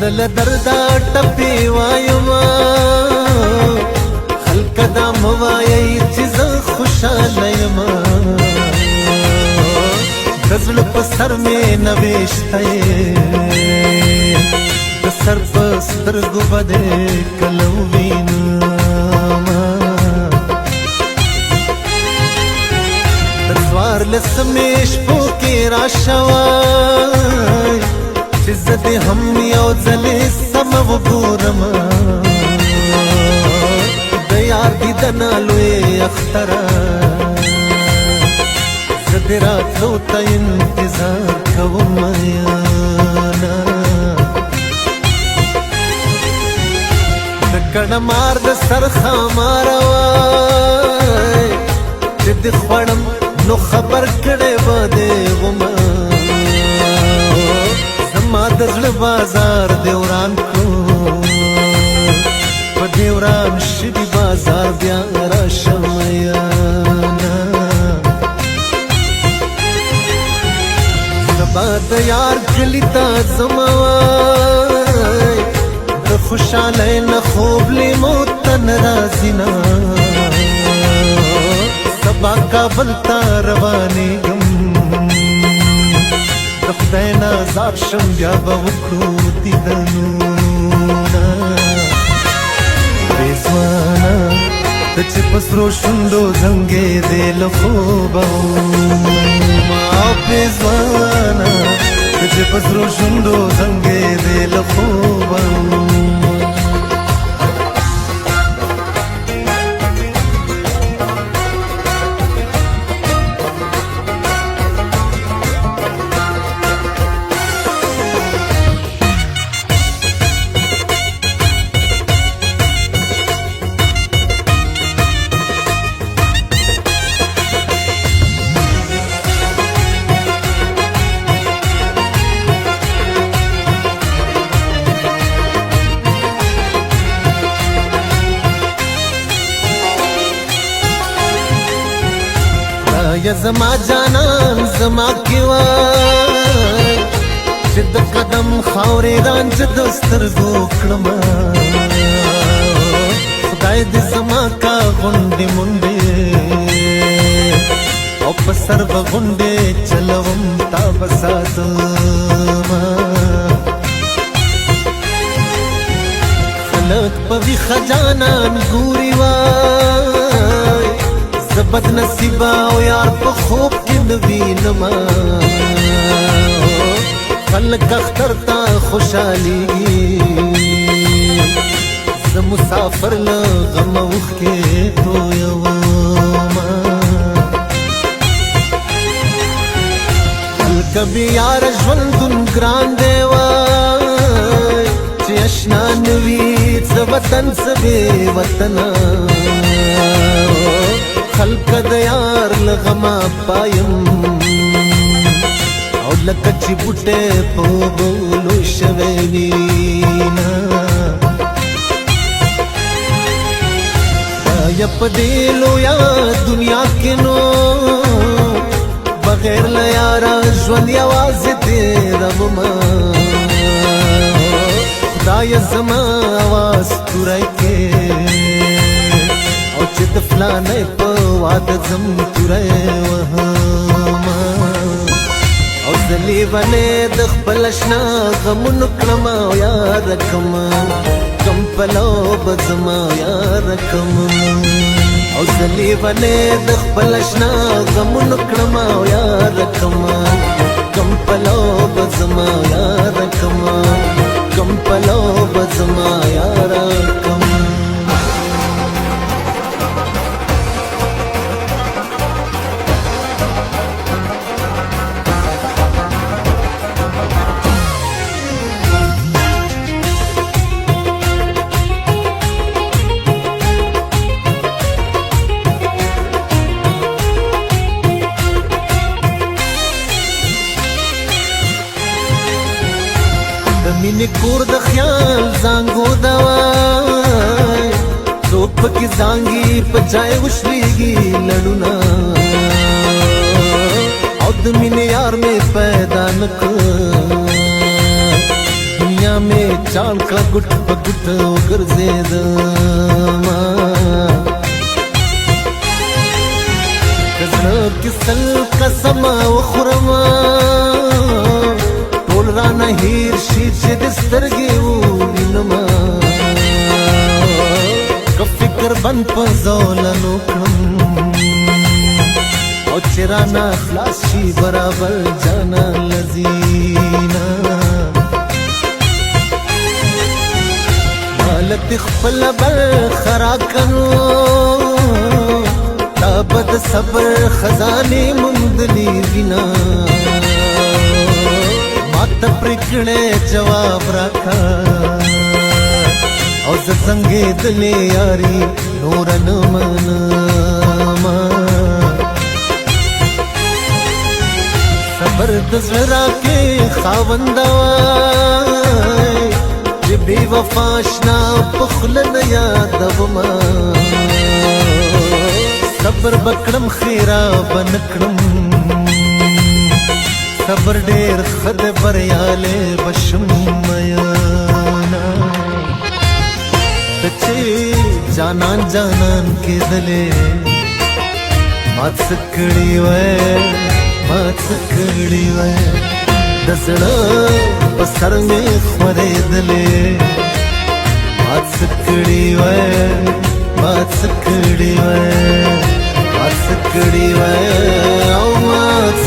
دل دردا ټپي وایما خلک دا موایي چې زه خوشاله یم د زړه په سر مې نوشته د سر په سترګو به دې کله ووینم د څوارلسمې شپو کې راشه وای چې زه دې هم یو ځلې سمه وګورم د یار دیدنه لوی اختره زه دې راتلو ته انتظار کوم یاره د کڼمار د سر خاماره وای چې دې خوړم نو خبر کړی به دې غومه زما د زړه بازار دې وران کړو په دې وران شوي بازار بیا راشم یاره سبا د یار کلي ته ځمه وای د خوشحالۍ نه خوب لیمو ته نه راځي نه سبا کابل ته روانېږم د خدای نه ازار شم بیا به وکړو دیدنونه بېځوانه ته چې په سرو شونډو زنګېدې له خوبه وما بېځوانه ته چې په سرو شونډو زنګېدې له خوبه یا زما جانان زما کی وای چې د قدم خاورې رانج د سترګو کړم خدای دې زما کا غونډې منډې او په سر به غونډې چلوم تا به ساتم خلک په ویښه جانان ګوري وای زه بد نصیبه او یار په خوب کې نه وینم خلک اختر ته خوشحالېږي زه مسافر له غمه اوښکې تویوم هلکه بې یاره ژوندون ګران دی وای چې اشنا نه وي څه وطن څه بې وطنه خلک د یار له غمه پایم او لکه چې بوټی په اوبو لوی شوی وینه یا په دې لویه دنیا کې نو بغیر له یاره ژوند یوازې تېرومه خدایه زما اواز توری کې او چې د فلانۍ په واده ځم توری وهم او زه لیونی د خپل اشنا غمونو کړم او یاره کړم کم پلو به ځم او یاره کړم او زه لیونی د خپل اشنا غمونو کړم او یاره کړم کم پلو به ځم او یاره کړم کم پلو به ځم او یاره کړم مینې کور د خیال زانګو دوای څوک پکې زانګي په چای وشلېږي لړونه او د مینې یار مې پیدا نه کړ دنیا में چان کړه ګټ په ګټ وګرځېدمه که زړه کې سل قسمه وخورمه ټول رانه هېر شي چې د سترګې ووینمه که فکر بند په زولنو کړم او چې رانه خلاص شي برابر جانا لذینا مالت خپل بل خراکنو تا بد صبر خزانه مندلی وینا مات پرکړې جواب راکا او څنګه دلې یاري نور نه منما صبر د زړه کې خاوندا چې بي وفا شنا پخل نه یادوما صبر بکړم خیرا بنکړم صبر ډېر خد بریاله بشم میانا چې جانان جانان کې دلې مات سکړی وای مات سکړی وای د زړه په سر مې خورې دلې مات سکړی وای مات سکړی وای مات سکړی وای او مات